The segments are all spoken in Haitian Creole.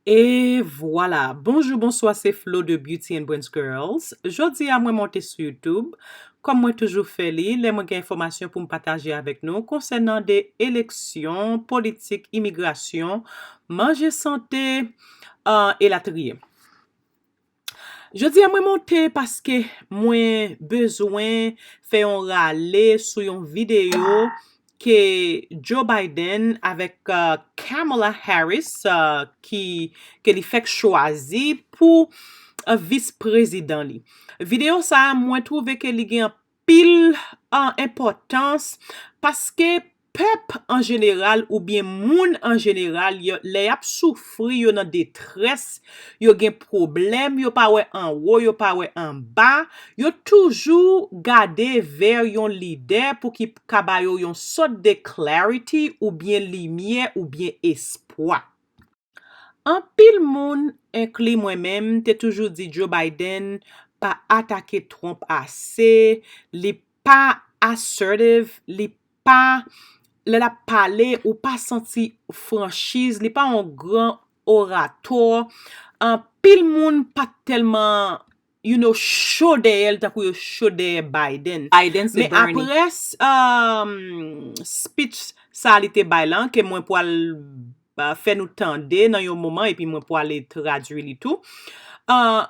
Et voilà. Bonjour, bonsoir, c'est Flo de BeautyAndBrainsGirls. Jodi à moi monter sur YouTube. Comme moi toujours fait les moi gen information pour me partager avec nous concernant des élections, politiques, immigration, manger santé et la trier. Jodi à moi monter parce que moi besoin faire un râler sur une vidéo que Joe Biden avec Kamala Harris qui li fait choisi pour vice-président li. Vidéo ça moi trouvé que li gen pile importance parce que peuple en général ou bien moun en général les ap souffri yo nan détresse, yo gen problème, yo pa wè en haut, yo pa wè en bas, yo toujours gade vers yon leader pour ki kaba yo yon sort de clarity ou bien lumière ou bien espoir. En pile moun, inclus moi-même, te toujours dit Joe Biden pas attaquer Trump assez, li pas assertive, li pas la parler ou pas senti franchise, li pas un grand orateur. En pile moun pas tellement chaud d'elle ta kou chaud de Biden. Mais après speech ça li te baylan que moi pour fait nous tendre dans un moment et puis moi pour aller traduire li tout.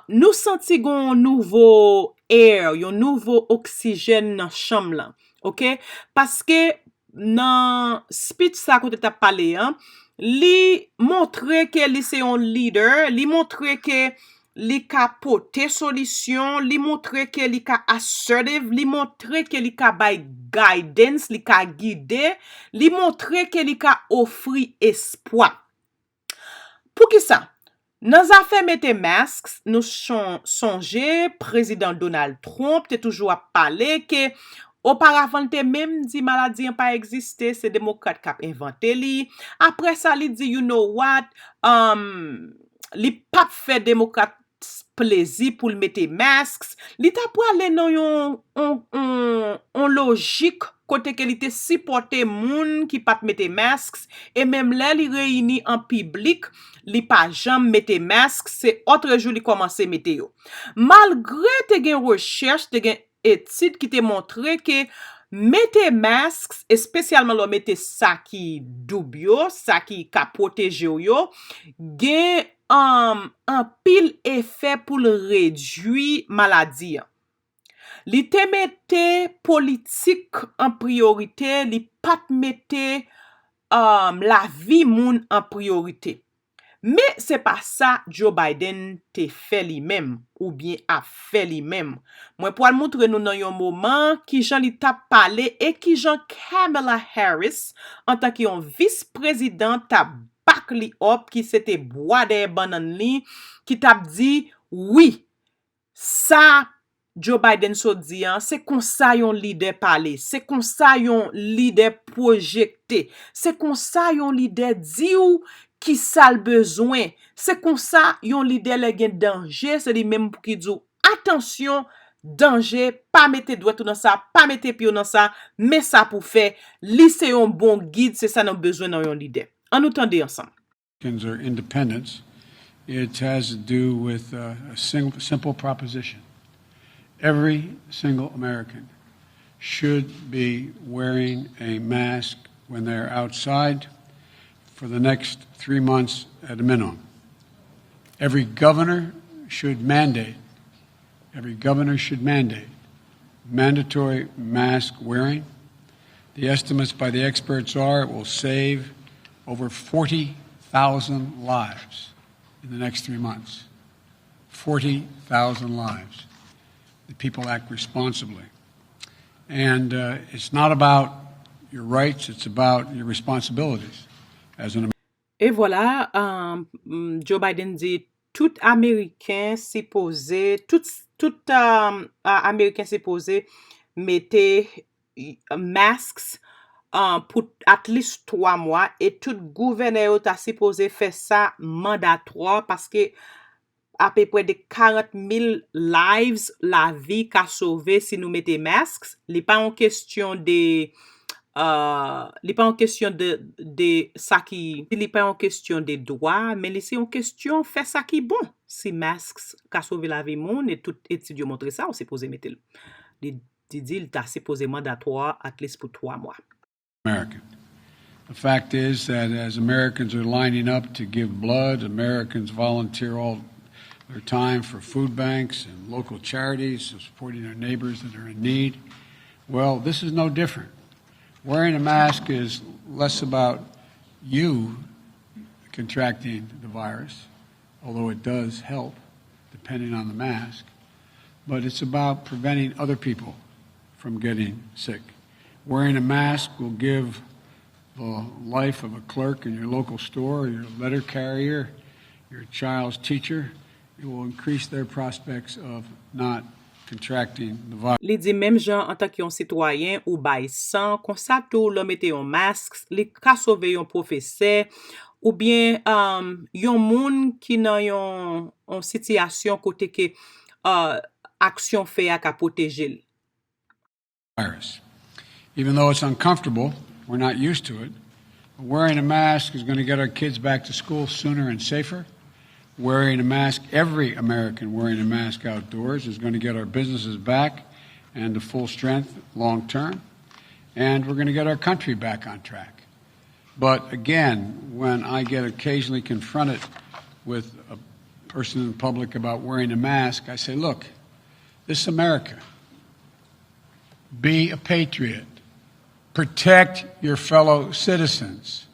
Nous senti gon nouveau air, un nouveau oxygène dans chambre là. OK? Parce que dans speech ça côté t'a parlé li montre que li c'est un leader, li montre que li ka pote solution, li montre que li ka assertive, li montre que li ka bay guidance, li ka guider, li montre que li ka offrir espoir. Pour qui ça? Dans affaire mette masques, nous songe président Donald Trump te toujours à parler que auparavant te même dit maladie n'a pas existé, c'est démocrate qui a inventé li. Après ça li dit you know what, li pas fait démocrate plaisir pour le mettre masques, li ta pour aller dans yon logique côté que li te supporter moun qui pas mettre masques et même là li réuni en public li pas jamais mettre masques, c'est autre jour li commencer mettre yo. Malgré te gen recherche, te gen étude qui te montré que mettre masques, et spécialement le mettre ça qui doubio, ça qui ka protège yo, gen un pile effet pour réduire maladie. Li te mette politique en priorité, li pat mette la vie moun en priorité. Mais c'est pas ça Joe Biden te fait lui-même ou bien a fait lui-même. Moi pour montrer nous dans un moment qui Jean li t'a parlé et qui Jean Kamala Harris en tant que vice-président t'a back li up qui c'était bois des bananes li qui t'a dit oui ça Joe Biden so dit c'est comme ça yon leader parler, c'est comme ça yon leader projeté, c'est comme ça yon leader dit ou qui ça le besoin, c'est comme ça yon leader le gen danger, c'est lui même qui dit attention danger, pas mettre doigt dans ça, pas mettre pied dans ça, mais ça pour faire li c'est un bon guide, c'est ça nous besoin dans yon leader. En nous tendez ensemble. Are independence. It has to do with a simple proposition. Every single American should be wearing a mask when they're outside for the next 3 months at a minimum. Every governor should mandate mandatory mask wearing. The estimates by the experts are it will save over 40,000 lives in the next 3 months. 40,000 lives. The people act responsibly. And it's not about your rights, it's about your responsibilities as an American. Et voilà, Joe Biden dit tout Américain supposé, tout Américain supposé mettre masques pour at least 3 mois et tout gouverneur ta supposé faire ça mandatoire parce que à peu près de 40,000 lives la vie qu'a sauvé si nous mettons masques. Ce n'est pas une question de li pas en question de ça qui li pas en question de droit mais li c'est en question faire ça qui bon si masks ka sauver la vie moun et tout étude montre ça on s'est posé mettre li dit il t'a supposé mandatoire at least pour 3 mois. American. The fact is that as Americans are lining up to give blood, Americans volunteer all their time for food banks and local charities, supporting their neighbors that are in need. Well, this is no different. Wearing a mask is less about you contracting the virus, although it does help depending on the mask, but it's about preventing other people from getting sick. Wearing a mask will give the life of a clerk in your local store, your letter carrier, your child's teacher, it will increase their prospects of not contracting the virus. Li di même jan en tant qu'un citoyen ou bay san, kon sa tou l'on mette yon masque, li ka sauve yon professeur ou bien yon moun ki nan yon situation kote ke action fait a ka protéger l. Virus. Even though it's uncomfortable, we're not used to it. Wearing a mask is going to get our kids back to school sooner and safer. Wearing a mask, every American wearing a mask outdoors is going to get our businesses back and to full strength long term. And we're going to get our country back on track. But again, when I get occasionally confronted with a person in public about wearing a mask, I say, look, this is America. Be a patriot. Protect your fellow citizens.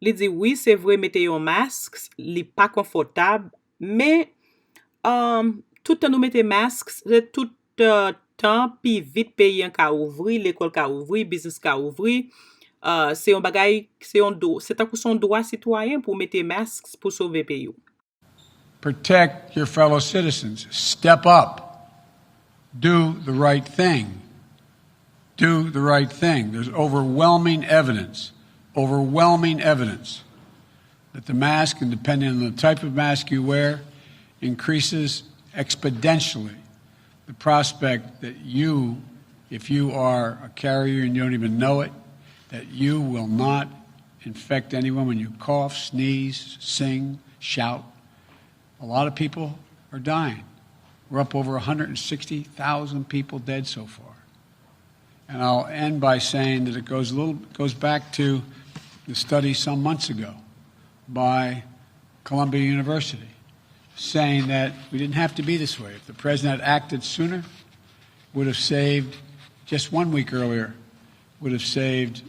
Li di oui, c'est vrai, mette yon masque, li pas confortable, mais tout temps nous mette masque, tout temps pi vite pays ka ouvri, l'école ka ouvri, business ka ouvri. C'est un bagay, c'est un son droit citoyen pour mettre masque pour sauver pays. Protect your fellow citizens. Step up. Do the right thing. Do the right thing. There's overwhelming evidence that the mask, and depending on the type of mask you wear, increases exponentially the prospect that you, if you are a carrier and you don't even know it, that you will not infect anyone when you cough, sneeze, sing, shout. A lot of people are dying. We're up over 160,000 people dead so far. And I'll end by saying that it goes back to the study some months ago by Columbia University, saying that we didn't have to be this way. If the president had acted sooner, would have saved, just 1 week earlier, would have saved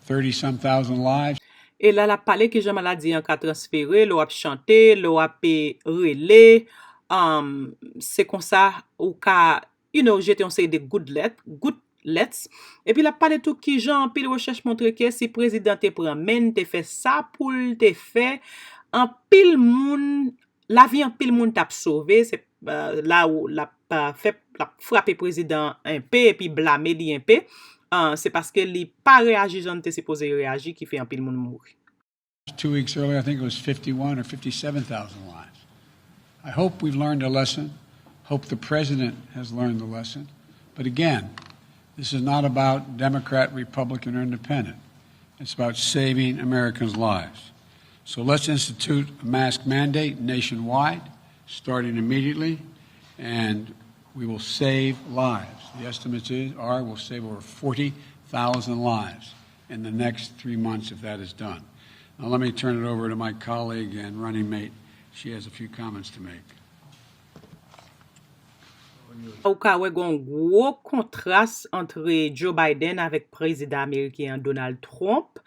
30-some thousand lives. Et là, la parlé que j'ai maladie en ka transféré, l'on a chanté, l'on a relé, c'est comme ça, ou ka, jete on say de good let's. Et puis la parlé tout qui Jean pile recherche montre que si président te prend men te fait ça pour te fait en pile moun la vie en pile moun t'a sauvé c'est là où la fait la frapper président un peu et puis blâmer li un peu c'est parce que li pas réagi Jean te supposé réagir qui fait en pile moun mourir. 2 weeks earlier I think it was 51 or 57,000 lives. I hope we've learned a lesson. Hope the president has learned the lesson. But again, this is not about Democrat, Republican, or Independent. It's about saving Americans' lives. So let's institute a mask mandate nationwide, starting immediately, and we will save lives. The estimates are we'll save over 40,000 lives in the next 3 months if that is done. Now let me turn it over to my colleague and running mate. She has a few comments to make. Ou ka wè gon gros contraste entre Joe Biden avec président américain Donald Trump.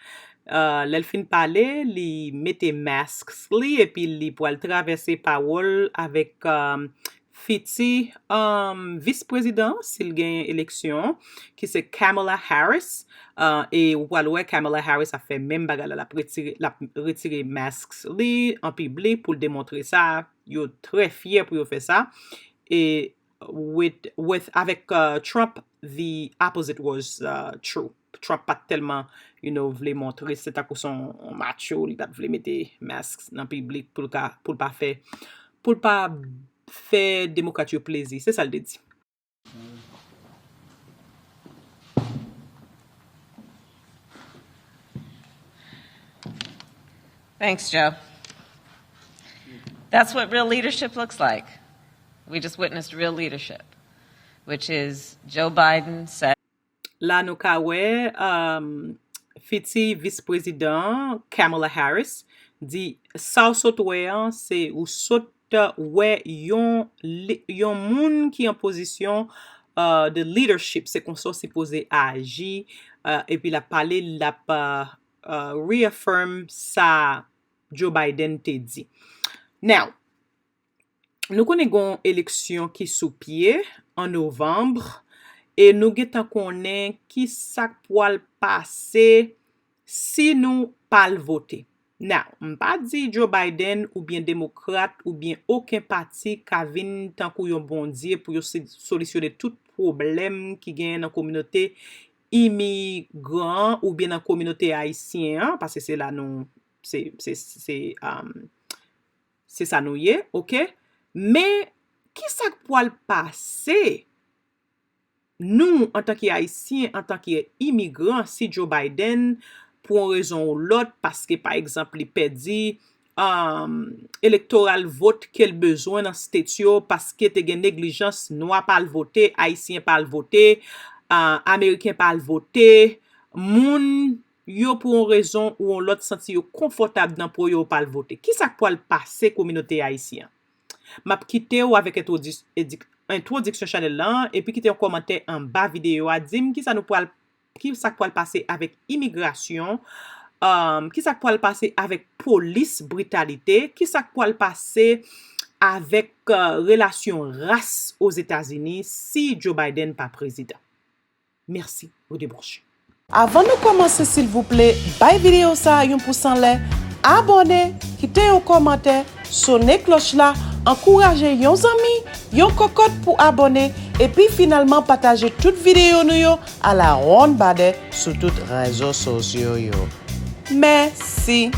L'el fin parler, li mette masks li et puis li pou al traverser parole avec fiti vice-président s'il gagne élection qui c'est Kamala Harris et ou al wè Kamala Harris a fait même bagarre la retirer masks li en public pour démontrer ça. Yo très fier pour yo faire ça et avec Trump, the opposite was true. Trump pas tellement, voulait montrer c'est à cause son macho, il pas voulait mettre masques dans le public pour pas faire démocratie plaisir. C'est ça le dit. Thanks, Joe. That's what real leadership looks like. We just witnessed real leadership, which is Joe Biden said. La nou ka wè, fiti vice-président Kamala Harris di sa ou sot wè an, se ou sot wè yon moun ki en posisyon de leadership, se kon so supposé agi, epi la pale la reaffirm sa Joe Biden te di. Now, nou konen gon eleksyon ki sou pie en novembre, e nou getan konen ki sak pral pase si nou pal vote. Now, mpa di Joe Biden ou bien démocrate ou bien aucun parti ka vin tankou yon bondye pou yo solutionner tout problème ki gen nan communauté immigrant ou bien nan communauté haïtien, parce que c'est là nou c'est ça nou ye, ok? Mais ki sak pral pase nous, en tant qu'Haïtiens, en tant qu'immigrants, si Joe Biden, pour une raison ou l'autre, parce que, par exemple, il perdit électoral vote qu'il besoin dans state parce que te gen négligence, noir pas le voter, haïtien pas le voter, américain pas le voter, moun yo pour une raison ou l'autre senti yo confortable dans pour yo pas le voter. Qui ça peut le passer communauté haïtienne? M'a quitté ou avec introduction chanel lan, et puis quitter un commentaire en bas vidéo à dire qui ça peut le passer avec immigration, qui ça peut le passer avec police brutalité, qui ça peut le passer avec relation race aux États-Unis si Joe Biden pas président. Merci, vous débrochez. Avant de commencer, s'il vous plaît, bay vidéo ça yon pouce lè, abonnez, quittez un commentaire, sonnez cloche là, encouragez yon zami, yon cocotte pour abonner et puis finalement partager toute vidéo nou yo à la ronde bade sur toutes réseaux sociaux yo. Merci.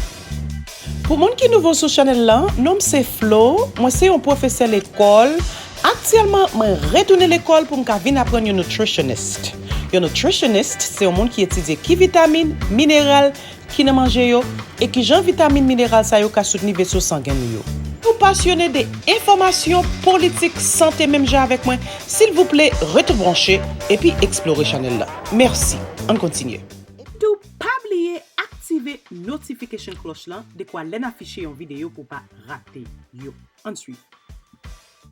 Pour moun qui nouveau sur channel là, nom c'est Flo, moi c'est un professeur l'école. Actuellement, moi retourner l'école pour m'ka vinn apprendre un nutritionniste. Un nutritionniste, c'est un monde qui étudie qui vitamine, minéral, qui ne mange yo et qui genre vitamine minéral ça yo ka soutenir vaisseau sanguin yo. Vous passionnez des informations politiques, santé même j'ai avec moi, s'il vous plaît, retour branché et puis explorez channel là. Merci. On continue. Tout pas oublier activer notification cloche là de quoi l'en afficher en vidéo pour pas rater yo. Ensuite